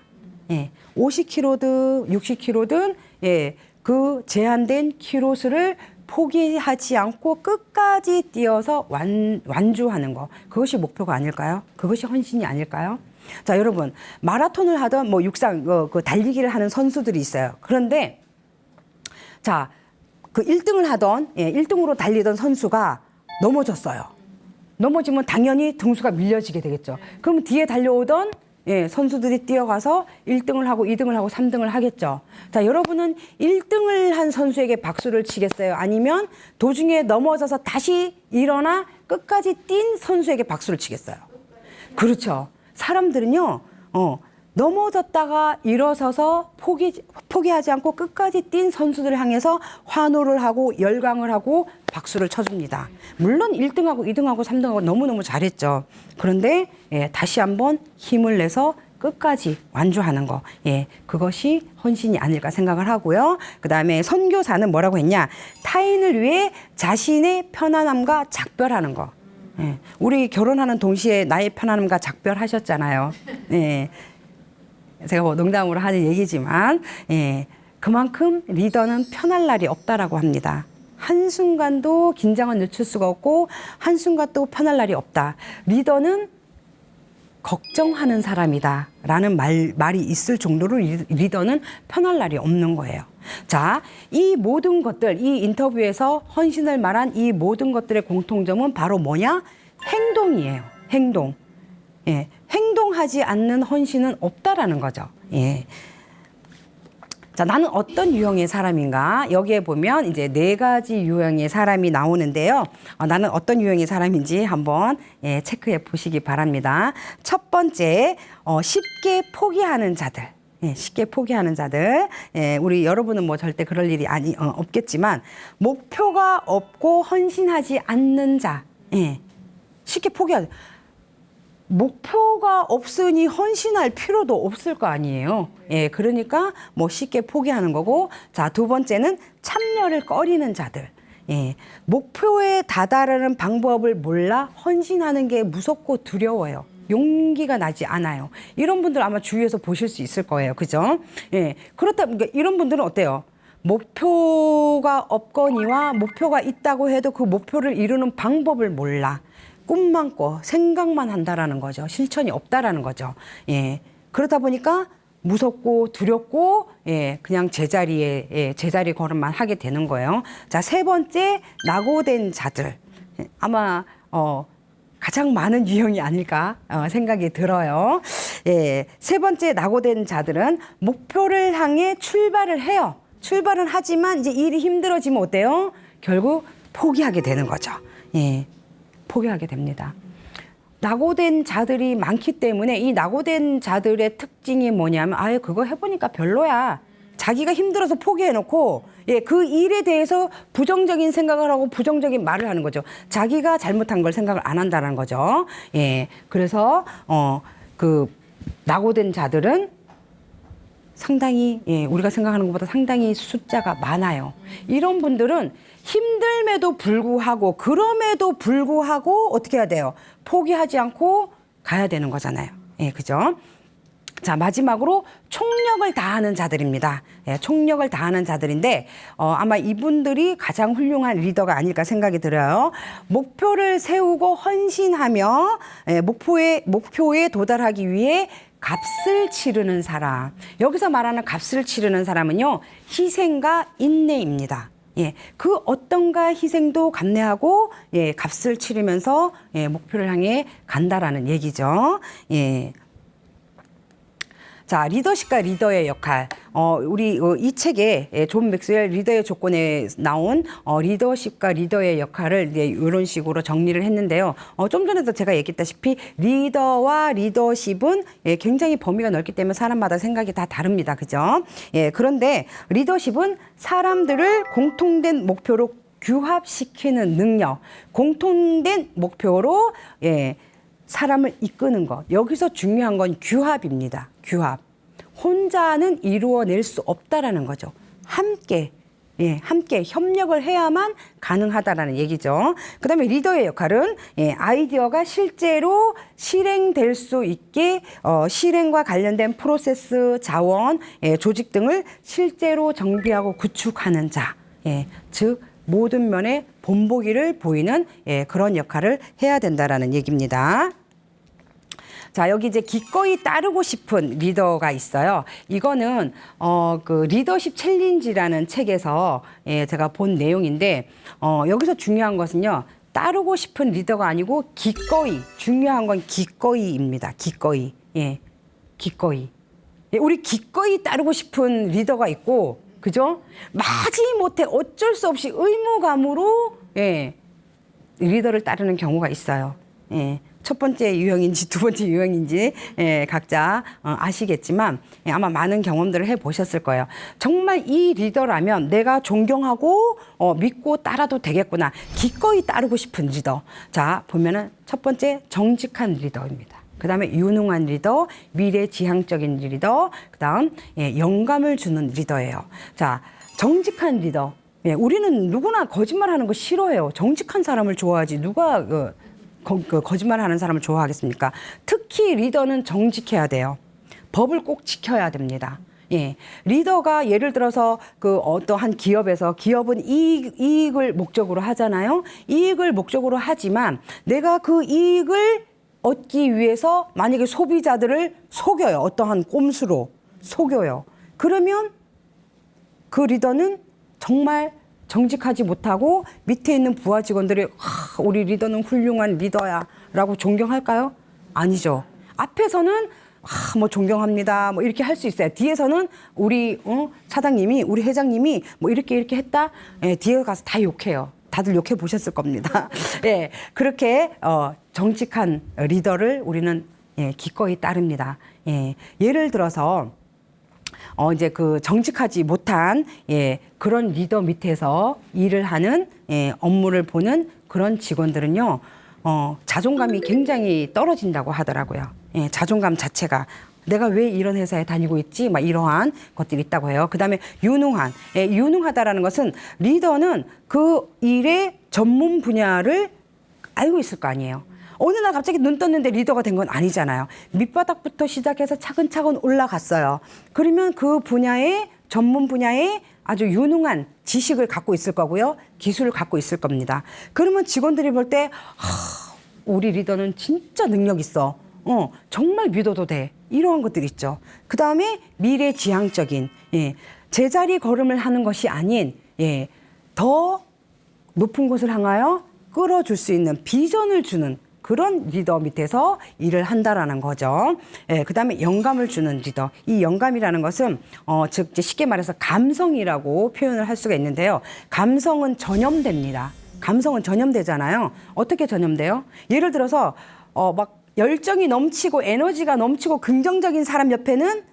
예, 50km든 60km든 예, 그 제한된 키로수를 포기하지 않고 끝까지 뛰어서 완주하는 거. 그것이 목표가 아닐까요? 그것이 헌신이 아닐까요? 자, 여러분, 마라톤을 하던 뭐 육상 그 달리기를 하는 선수들이 있어요. 그런데 자, 그 1등을 하던 1등으로 달리던 선수가 넘어졌어요. 넘어지면 당연히 등수가 밀려지게 되겠죠. 그럼 뒤에 달려오던 선수들이 뛰어가서 1등을 하고 2등을 하고 3등을 하겠죠. 자, 여러분은 1등을 한 선수에게 박수를 치겠어요? 아니면 도중에 넘어져서 다시 일어나 끝까지 뛴 선수에게 박수를 치겠어요? 그렇죠. 사람들은요, 넘어졌다가 일어서서 포기하지 않고 끝까지 뛴 선수들을 향해서 환호를 하고 열광을 하고 박수를 쳐줍니다. 물론 1등하고 2등하고 3등하고 너무너무 잘했죠. 그런데 다시 한번 힘을 내서 끝까지 완주하는 거. 그것이 헌신이 아닐까 생각을 하고요. 그다음에 선교사는 뭐라고 했냐? 타인을 위해 자신의 편안함과 작별하는 거. 우리 결혼하는 동시에 나의 편안함과 작별하셨잖아요. 제가 뭐 농담으로 하는 얘기지만 그만큼 리더는 편할 날이 없다라고 합니다. 한순간도 긴장은 늦출 수가 없고 한순간도 편할 날이 없다. 리더는 걱정하는 사람이다 라는 말이 있을 정도로 리더는 편할 날이 없는 거예요. 자, 이 모든 것들, 이 인터뷰에서 헌신을 말한 이 모든 것들의 공통점은 바로 뭐냐? 행동이에요. 행동. 행동하지 않는 헌신은 없다라는 거죠. 자, 나는 어떤 유형의 사람인가? 여기에 보면 이제 4가지 유형의 사람이 나오는데요. 나는 어떤 유형의 사람인지 한번 체크해 보시기 바랍니다. 첫 번째, 쉽게 포기하는 자들. 쉽게 포기하는 자들. 우리 여러분은 뭐 절대 그럴 일이 없겠지만, 목표가 없고 헌신하지 않는 자. 쉽게 포기하는. 목표가 없으니 헌신할 필요도 없을 거 아니에요. 그러니까 뭐 쉽게 포기하는 거고. 자, 두 번째는 참여를 꺼리는 자들. 목표에 다다르는 방법을 몰라 헌신하는 게 무섭고 두려워요. 용기가 나지 않아요. 이런 분들 아마 주위에서 보실 수 있을 거예요. 그죠? 그렇다, 이런 분들은 어때요? 목표가 없거니와 목표가 있다고 해도 그 목표를 이루는 방법을 몰라. 꿈만 꿔 생각만 한다라는 거죠. 실천이 없다라는 거죠. 그러다 보니까 무섭고 두렵고 그냥 제자리 걸음만 하게 되는 거예요. 자, 세 번째, 낙오된 자들. 아마 가장 많은 유형이 아닐까 생각이 들어요. 세 번째, 낙오된 자들은 목표를 향해 출발을 해요. 출발은 하지만 이제 일이 힘들어지면 어때요? 결국 포기하게 되는 거죠. 포기하게 됩니다. 낙오된 자들이 많기 때문에 이 낙오된 자들의 특징이 뭐냐면 아예 그거 해보니까 별로야. 자기가 힘들어서 포기해놓고 그 일에 대해서 부정적인 생각을 하고 부정적인 말을 하는 거죠. 자기가 잘못한 걸 생각을 안 한다는 거죠. 그래서 그 낙오된 자들은 상당히 우리가 생각하는 것보다 상당히 숫자가 많아요. 이런 분들은 힘듦에도 불구하고 그럼에도 불구하고 어떻게 해야 돼요? 포기하지 않고 가야 되는 거잖아요. 그죠? 자, 마지막으로 총력을 다하는 자들입니다. 총력을 다하는 자들인데 아마 이분들이 가장 훌륭한 리더가 아닐까 생각이 들어요. 목표를 세우고 헌신하며 목표에 도달하기 위해 값을 치르는 사람. 여기서 말하는 값을 치르는 사람은요, 희생과 인내입니다. 그 어떤가 희생도 감내하고 값을 치르면서 목표를 향해 간다라는 얘기죠. 자, 리더십과 리더의 역할. 우리 이 책에 존 맥스웰 리더의 조건에 나온 리더십과 리더의 역할을 이런 식으로 정리를 했는데요. 좀 전에도 제가 얘기했다시피 리더와 리더십은 굉장히 범위가 넓기 때문에 사람마다 생각이 다 다릅니다. 그죠? 그런데 리더십은 사람들을 공통된 목표로 규합시키는 능력, 공통된 목표로 사람을 이끄는 것. 여기서 중요한 건 규합입니다. 규합. 혼자는 이루어낼 수 없다라는 거죠. 함께 협력을 해야만 가능하다라는 얘기죠. 그다음에 리더의 역할은 아이디어가 실제로 실행될 수 있게 실행과 관련된 프로세스, 자원, 조직 등을 실제로 정비하고 구축하는 자. 즉 모든 면의 본보기를 보이는 그런 역할을 해야 된다라는 얘기입니다. 자, 여기 이제 기꺼이 따르고 싶은 리더가 있어요. 이거는 그 리더십 챌린지라는 책에서 제가 본 내용인데 여기서 중요한 것은요. 따르고 싶은 리더가 아니고 기꺼이, 중요한 건 기꺼이입니다. 기꺼이. 기꺼이. 우리 기꺼이 따르고 싶은 리더가 있고, 그죠? 마지못해 어쩔 수 없이 의무감으로 리더를 따르는 경우가 있어요. 첫 번째 유형인지 두 번째 유형인지 각자 아시겠지만 아마 많은 경험들을 해보셨을 거예요. 정말 이 리더라면 내가 존경하고 믿고 따라도 되겠구나. 기꺼이 따르고 싶은 리더. 자, 보면은 첫 번째 정직한 리더입니다. 그 다음에 유능한 리더, 미래지향적인 리더, 그 다음 영감을 주는 리더예요. 자, 정직한 리더. 우리는 누구나 거짓말하는 거 싫어해요. 정직한 사람을 좋아하지 누가 거짓말하는 사람을 좋아하겠습니까? 특히 리더는 정직해야 돼요. 법을 꼭 지켜야 됩니다. 리더가 예를 들어서 그 어떠한 기업에서 기업은 이익을 목적으로 하잖아요. 이익을 목적으로 하지만 내가 그 이익을 얻기 위해서 만약에 소비자들을 속여요. 어떠한 꼼수로 속여요. 그러면 그 리더는 정말 정직하지 못하고 밑에 있는 부하 직원들이 우리 리더는 훌륭한 리더야 라고 존경할까요? 아니죠. 앞에서는 뭐 존경합니다 뭐 이렇게 할 수 있어요. 뒤에서는 우리 사장님이 우리 회장님이 뭐 이렇게 했다. 뒤에 가서 다 욕해요. 다들 욕해 보셨을 겁니다. 그렇게 정직한 리더를 우리는 기꺼이 따릅니다. 예를 들어서 이제 그 정직하지 못한 그런 리더 밑에서 일을 하는 업무를 보는 그런 직원들은요 자존감이 굉장히 떨어진다고 하더라고요. 자존감 자체가 내가 왜 이런 회사에 다니고 있지? 막 이러한 것들이 있다고 해요. 그다음에 유능한, 유능하다라는 것은 리더는 그 일의 전문 분야를 알고 있을 거 아니에요. 어느 날 갑자기 눈 떴는데 리더가 된 건 아니잖아요. 밑바닥부터 시작해서 차근차근 올라갔어요. 그러면 그 분야의 전문 분야에 아주 유능한 지식을 갖고 있을 거고요. 기술을 갖고 있을 겁니다. 그러면 직원들이 볼 때 우리 리더는 진짜 능력 있어. 정말 믿어도 돼. 이러한 것들이 있죠. 그 다음에 미래지향적인 제자리 걸음을 하는 것이 아닌 더 높은 곳을 향하여 끌어줄 수 있는 비전을 주는 그런 리더 밑에서 일을 한다라는 거죠. 그 다음에 영감을 주는 리더. 이 영감이라는 것은 즉 쉽게 말해서 감성이라고 표현을 할 수가 있는데요. 감성은 전염됩니다. 감성은 전염되잖아요. 어떻게 전염돼요? 예를 들어서 막 열정이 넘치고 에너지가 넘치고 긍정적인 사람 옆에는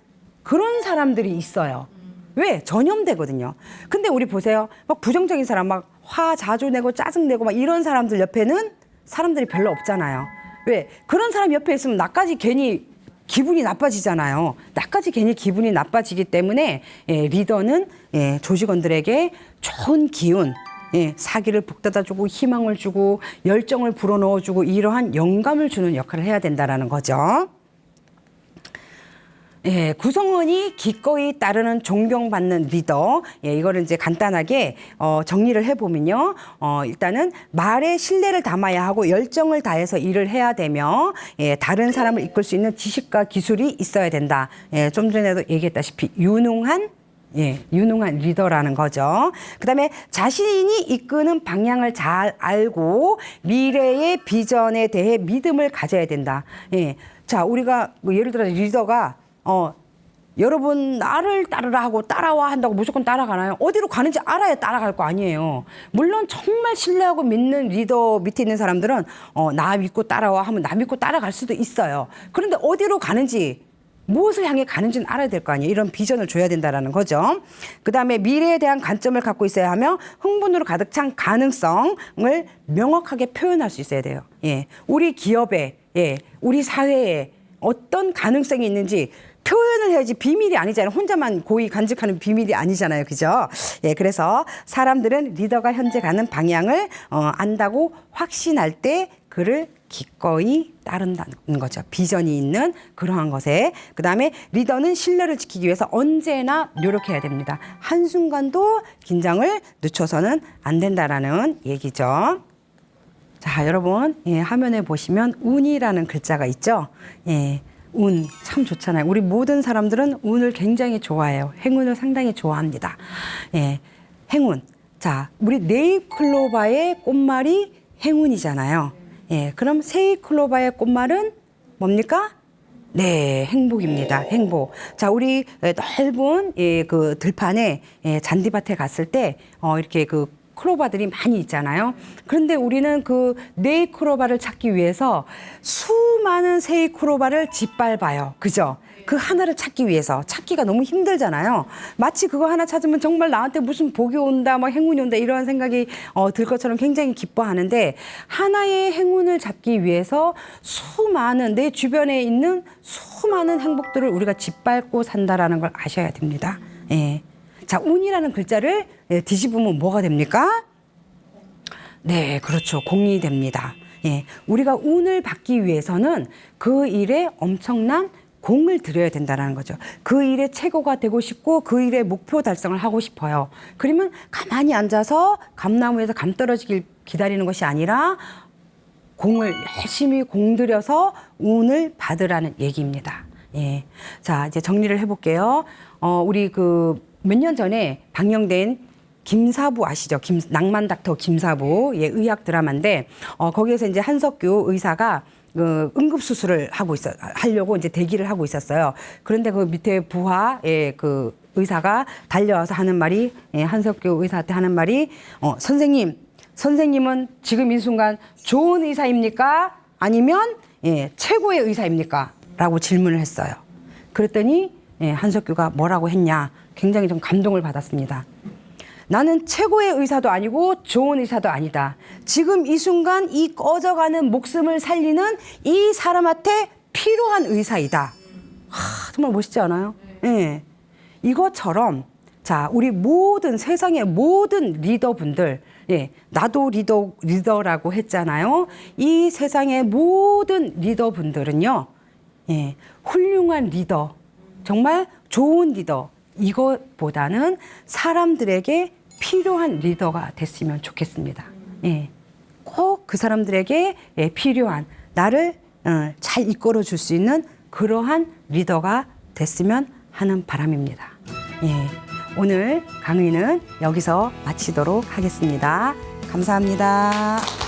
그런 사람들이 있어요. 왜? 전염되거든요. 근데 우리 보세요. 막 부정적인 사람, 막 화 자주 내고 짜증내고 막 이런 사람들 옆에는 사람들이 별로 없잖아요. 왜? 그런 사람 옆에 있으면 나까지 괜히 기분이 나빠지잖아요. 나까지 괜히 기분이 나빠지기 때문에 리더는 조직원들에게 좋은 기운, 사기를 북돋아주고 희망을 주고 열정을 불어넣어주고 이러한 영감을 주는 역할을 해야 된다라는 거죠. 구성원이 기꺼이 따르는 존경받는 리더. 이거를 이제 간단하게 정리를 해보면요. 일단은 말에 신뢰를 담아야 하고 열정을 다해서 일을 해야 되며 다른 사람을 이끌 수 있는 지식과 기술이 있어야 된다. 좀 전에도 얘기했다시피 유능한 리더라는 거죠. 그다음에 자신이 이끄는 방향을 잘 알고 미래의 비전에 대해 믿음을 가져야 된다. 자, 우리가 뭐 예를 들어 리더가 여러분 나를 따르라 하고 따라와 한다고 무조건 따라가나요? 어디로 가는지 알아야 따라갈 거 아니에요. 물론 정말 신뢰하고 믿는 리더 밑에 있는 사람들은 나 믿고 따라와 하면 나 믿고 따라갈 수도 있어요. 그런데 어디로 가는지 무엇을 향해 가는지는 알아야 될 거 아니에요. 이런 비전을 줘야 된다는 거죠. 그다음에 미래에 대한 관점을 갖고 있어야 하며 흥분으로 가득 찬 가능성을 명확하게 표현할 수 있어야 돼요. 우리 기업에, 우리 사회에 어떤 가능성이 있는지 표현을 해야지 비밀이 아니잖아요. 혼자만 고이 간직하는 비밀이 아니잖아요. 그죠? 그래서 사람들은 리더가 현재 가는 방향을 안다고 확신할 때 그를 기꺼이 따른다는 거죠. 비전이 있는 그러한 것에. 그다음에 리더는 신뢰를 지키기 위해서 언제나 노력해야 됩니다. 한순간도 긴장을 늦춰서는 안 된다라는 얘기죠. 자, 여러분, 화면에 보시면 운이라는 글자가 있죠. 운 참 좋잖아요. 우리 모든 사람들은 운을 굉장히 좋아해요. 행운을 상당히 좋아합니다. 행운. 자, 우리 네잎클로바의 꽃말이 행운이잖아요. 그럼 세잎클로바의 꽃말은 뭡니까? 네, 행복입니다. 행복. 자, 우리 넓은 그 들판에 잔디밭에 갔을 때 이렇게 그 네이클로바들이 많이 있잖아요. 그런데 우리는 그 네이클로바를 찾기 위해서 수많은 세이클로바를 짓밟아요. 그죠? 그 하나를 찾기 위해서 찾기가 너무 힘들잖아요. 마치 그거 하나 찾으면 정말 나한테 무슨 복이 온다, 뭐 행운이 온다 이런 생각이 들 것처럼 굉장히 기뻐하는데 하나의 행운을 잡기 위해서 수많은 내 주변에 있는 수많은 행복들을 우리가 짓밟고 산다라는 걸 아셔야 됩니다. 예. 자, 운이라는 글자를 뒤집으면 뭐가 됩니까? 네, 그렇죠. 공이 됩니다. 예. 우리가 운을 받기 위해서는 그 일에 엄청난 공을 들여야 된다는 거죠. 그 일의 최고가 되고 싶고 그 일의 목표 달성을 하고 싶어요. 그러면 가만히 앉아서 감나무에서 감 떨어지길 기다리는 것이 아니라 공을 열심히 공들여서 운을 받으라는 얘기입니다. 예. 자, 이제 정리를 해볼게요. 우리 몇 년 전에 방영된 김사부 아시죠? 낭만 닥터 김사부 예, 의학 드라마인데 거기에서 이제 한석규 의사가 응급수술을 하려고 이제 대기를 하고 있었어요. 그런데 그 밑에 부하의 그 의사가 달려와서 하는 말이, 한석규 의사한테 하는 말이, 선생님은 지금 이 순간 좋은 의사입니까? 아니면, 최고의 의사입니까? 라고 질문을 했어요. 그랬더니, 한석규가 뭐라고 했냐? 굉장히 좀 감동을 받았습니다. 나는 최고의 의사도 아니고 좋은 의사도 아니다. 지금 이 순간 이 꺼져가는 목숨을 살리는 이 사람한테 필요한 의사이다. 정말 멋있지 않아요? 네. 이것처럼 자, 우리 세상의 모든 리더분들, 나도 리더라고 했잖아요. 이 세상의 모든 리더분들은요, 훌륭한 리더, 정말 좋은 리더, 이것보다는 사람들에게 필요한 리더가 됐으면 좋겠습니다. 꼭 그 사람들에게 필요한 나를 잘 이끌어 줄 수 있는 그러한 리더가 됐으면 하는 바람입니다. 오늘 강의는 여기서 마치도록 하겠습니다. 감사합니다.